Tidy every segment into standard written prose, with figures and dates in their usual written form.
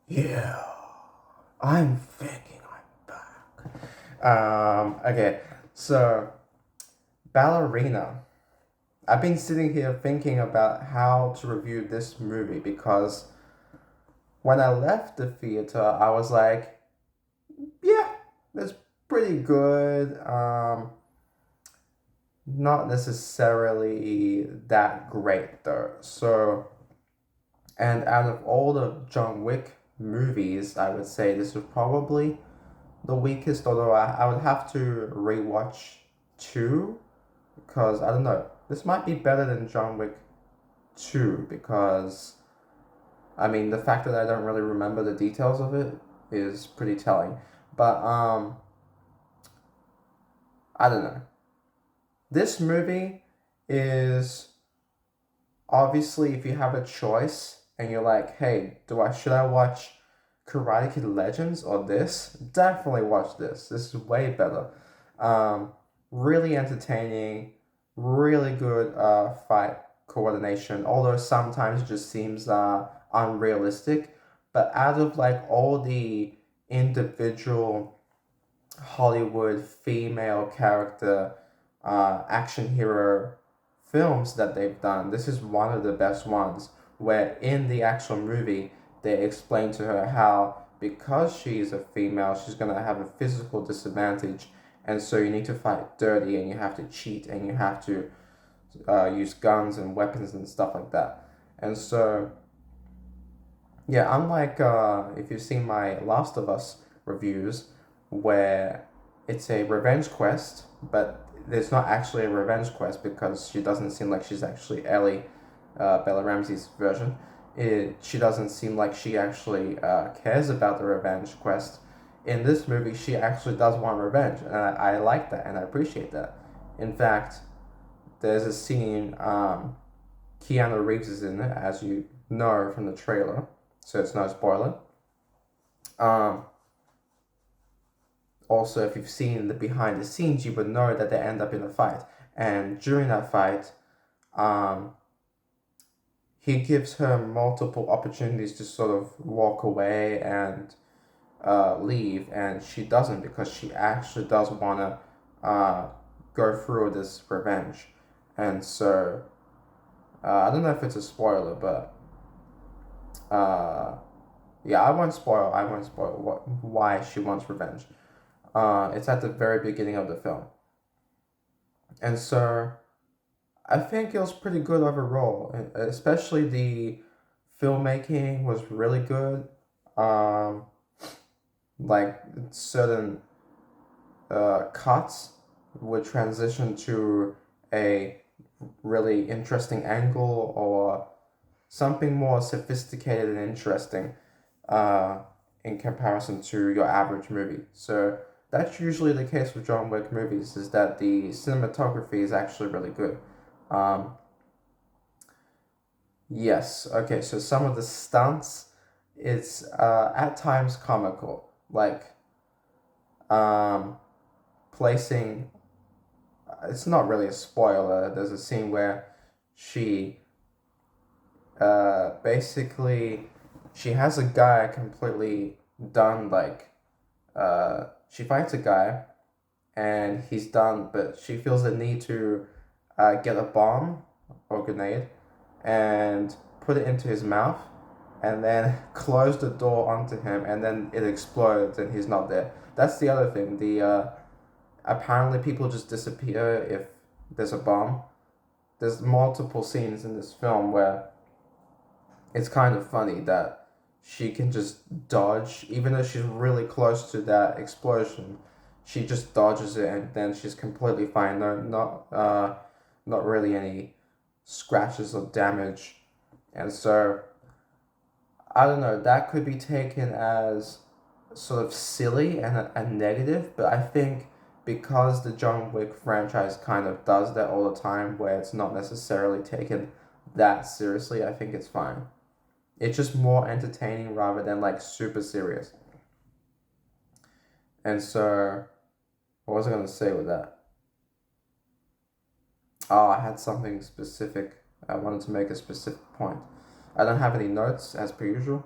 Yeah, I'm thinking I'm back. Okay, so Ballerina. I've been sitting here thinking about how to review this movie because when I left the theater, I was like, yeah, it's pretty good. Not necessarily that great though. So, and out of all the John Wick movies, I would say this is probably the weakest, although I would have to rewatch two because I don't know. This might be better than John Wick 2 because I mean the fact that I don't really remember the details of it is pretty telling. But I don't know. This movie is obviously if you have a choice and you're like, "Hey, do I should I watch Karate Kid Legends or this?" Definitely watch this. This is way better. Um, really entertaining, really good fight coordination, although sometimes it just seems unrealistic. But out of like all the individual Hollywood female character action hero films that they've done, this is one of the best ones where in the actual movie they explain to her how because she's a female she's going to have a physical disadvantage, and so you need to fight dirty and you have to cheat and you have to use guns and weapons and stuff like that. And so yeah, unlike if you've seen my Last of Us reviews, where it's a revenge quest, but it's not actually a revenge quest because she doesn't seem like she's actually Ellie, Bella Ramsey's version. She doesn't seem like she actually cares about the revenge quest. In this movie, she actually does want revenge, and I like that and I appreciate that. In fact, there's a scene Keanu Reeves is in it, as you know from the trailer, so it's no spoiler. Um, Also, if you've seen the behind the scenes, you would know that they end up in a fight, and during that fight, um, he gives her multiple opportunities to sort of walk away and leave, and she doesn't because she actually does want to go through this revenge, and so I don't know if it's a spoiler, but uh, yeah, I won't spoil. I won't spoil why she wants revenge. It's at the very beginning of the film, and so I think it was pretty good overall. Especially the filmmaking was really good. Um, like certain cuts would transition to a really interesting angle or something more sophisticated and interesting uh, in comparison to your average movie. So that's usually the case with John Wick movies, is that the cinematography is actually really good. Um, yes, okay, so some of the stunts, it's at times comical, like um, placing, it's not really a spoiler, there's a scene where she basically she has a guy completely done like she fights a guy and he's done, but she feels the need to get a bomb or grenade and put it into his mouth and then close the door onto him, and then it explodes and he's not there. That's the other thing. The apparently people just disappear if there's a bomb. There's multiple scenes in this film where it's kind of funny that she can just dodge, even though she's really close to that explosion. She just dodges it, and then she's completely fine. No, not really any scratches or damage. And so I don't know. That could be taken as sort of silly and a negative, but I think because the John Wick franchise kind of does that all the time, where it's not necessarily taken that seriously, I think it's fine. It's just more entertaining rather than like super serious. And so, what was I gonna say with that? Oh, I had something specific. I wanted to make a specific point. I don't have any notes as per usual.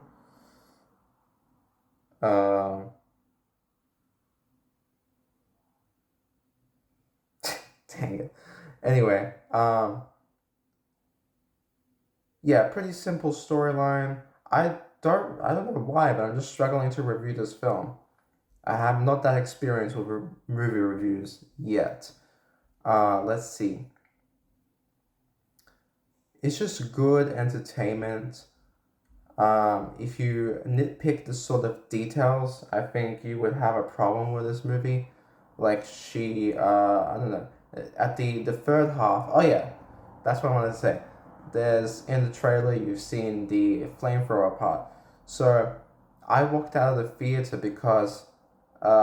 Um, dang it. Anyway, yeah, pretty simple storyline. I don't know why, but I'm just struggling to review this film. I have not that experience with movie reviews yet. Let's see. It's just good entertainment. If you nitpick the sort of details, I think you would have a problem with this movie. Like I don't know, at the third half. Oh yeah, that's what I wanted to say. There's in the trailer you've seen the flamethrower part. So I walked out of the theater because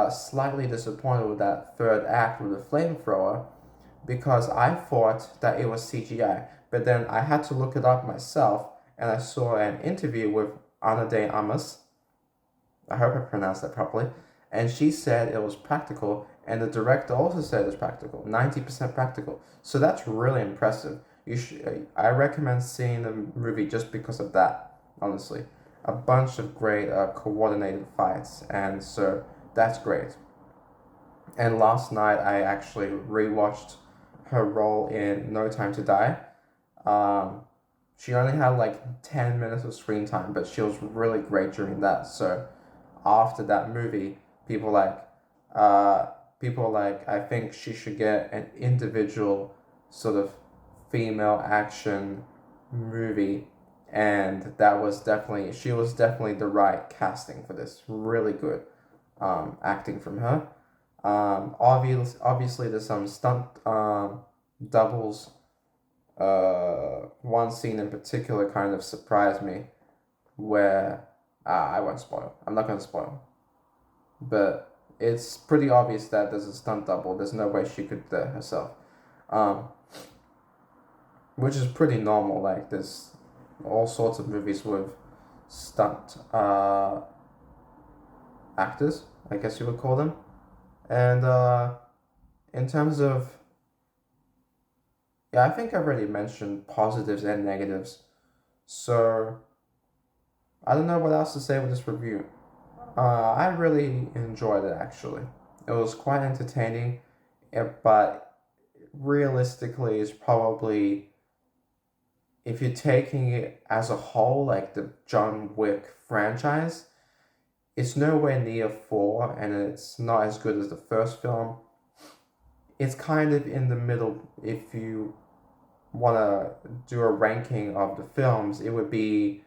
slightly disappointed with that third act with the flamethrower because I thought that it was CGI. But then I had to look it up myself, and I saw an interview with Ana de Amas. I hope I pronounced that properly. And she said it was practical, and the director also said it was practical, 90% practical. So that's really impressive. I recommend seeing the movie just because of that, honestly. A bunch of great coordinated fights, and so that's great. And last night I actually rewatched her role in No Time to Die. Um, she only had like 10 minutes of screen time, but she was really great during that. So after that movie, people like, uh, people like, I think she should get an individual sort of female action movie. And she was definitely the right casting for this. Really good acting from her. Obviously, there's some stunt doubles. One scene in particular kind of surprised me, where I won't spoil. I'm not gonna spoil, but it's pretty obvious that there's a stunt double. There's no way she could do it herself, um, which is pretty normal. Like there's all sorts of movies with stunt actors, I guess you would call them, and in terms of yeah, I think I've already mentioned positives and negatives. So I don't know what else to say with this review. I really enjoyed it actually. It was quite entertaining, but realistically, it's probably if you're taking it as a whole, like the John Wick franchise, it's nowhere near four, and it's not as good as the first film. It's kind of in the middle if you want to do a ranking of the films, it would be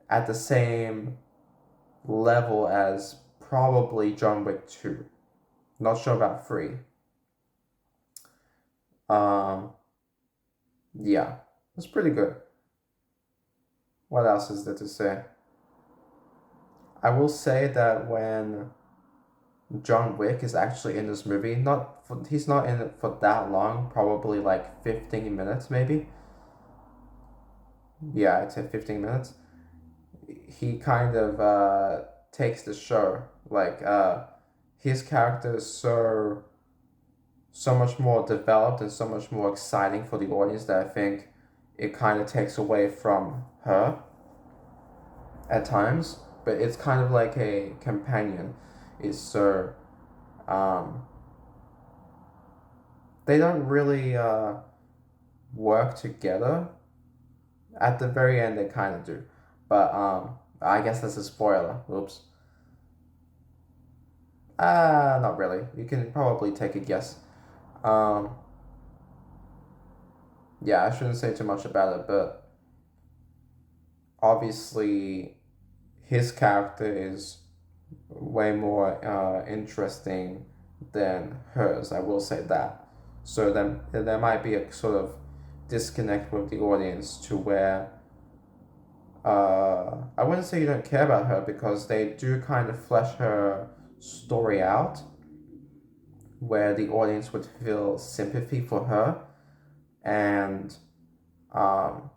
at the same level as probably John Wick 2. Not sure about 3. Um, yeah, it's pretty good. What else is there to say? I will say that when John Wick is actually in this movie, he's not in it for that long, probably like 15 minutes maybe. Yeah, I'd say 15 minutes. He kind of takes the show. Like his character is so much more developed and so much more exciting for the audience that I think it kind of takes away from her at times. But it's kind of like a companion. It's so um, they don't really work together. At the very end, they kind of do, but I guess that's a spoiler. Oops. Not really. You can probably take a guess. Um, yeah, I shouldn't say too much about it, but obviously his character is way more interesting than hers. I will say that. So then there might be a sort of disconnect with the audience to where I wouldn't say you don't care about her because they do kind of flesh her story out where the audience would feel sympathy for her and um,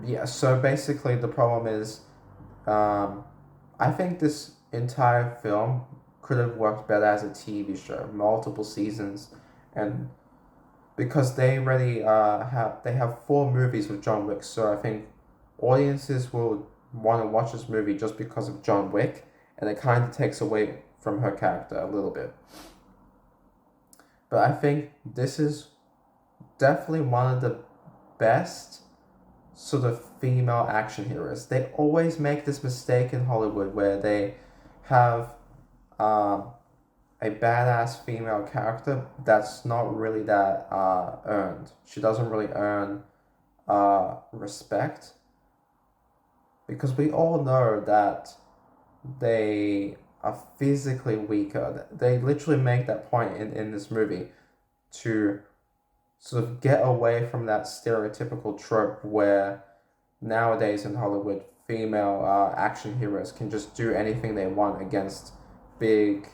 yeah, so basically the problem is um, I think this entire film could have worked better as a TV show, multiple seasons, and because they already have 4 movies with John Wick, so I think audiences will want to watch this movie just because of John Wick, and it kind of takes away from her character a little bit. But I think this is definitely one of the best sort of female action heroes. They always make this mistake in Hollywood where they have a badass female character that's not really that earned. She doesn't really earn respect, because we all know that they are physically weaker. They literally make that point in this movie to sort of get away from that stereotypical trope where nowadays in Hollywood, female action heroes can just do anything they want against big,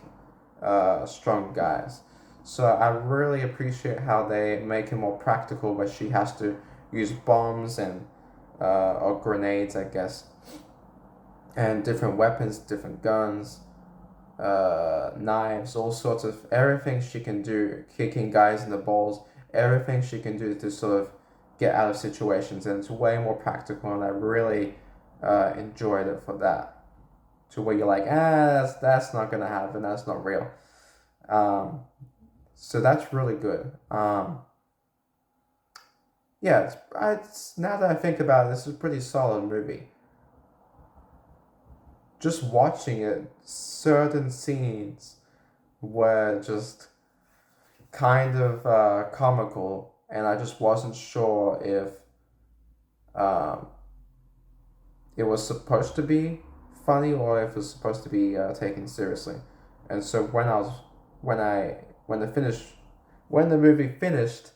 strong guys. So I really appreciate how they make it more practical, where she has to use bombs and or grenades, I guess, and different weapons, different guns, knives, all sorts of everything she can do, kicking guys in the balls, everything she can do to sort of get out of situations, and it's way more practical, and I really enjoyed it for that. To where you're like, that's not gonna happen, that's not real. So that's really good. Yeah, it's now that I think about it, this is a pretty solid movie. Just watching it, certain scenes were just kind of comical, and I just wasn't sure if um, it was supposed to be funny or if it was supposed to be taken seriously. And so when the finish when the movie finished,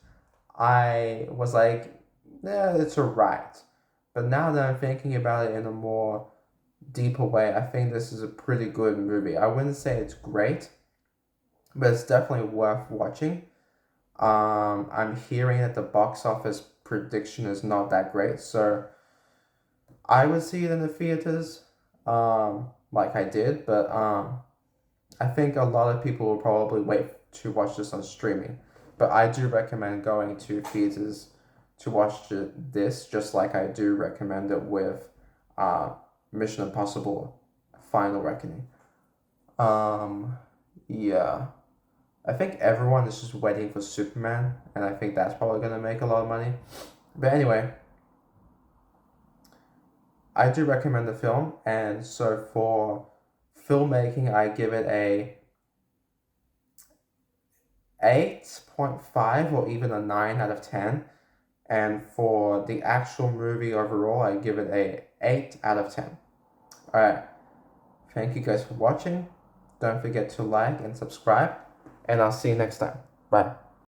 I was like, yeah, it's alright. But now that I'm thinking about it in a more deeper way, I think this is a pretty good movie. I wouldn't say it's great, but it's definitely worth watching. I'm hearing that the box office prediction is not that great, so I would see it in the theaters, like I did, but I think a lot of people will probably wait to watch this on streaming. But I do recommend going to theaters to watch this, just like I do recommend it with uh, Mission Impossible Final Reckoning. Yeah. I think everyone is just waiting for Superman, and I think that's probably going to make a lot of money. But anyway, I do recommend the film, and so for filmmaking, I give it a 8.5 or even a 9 out of 10. And for the actual movie overall, I give it a 8 out of 10. Alright, thank you guys for watching. Don't forget to like and subscribe, and I'll see you next time. Bye.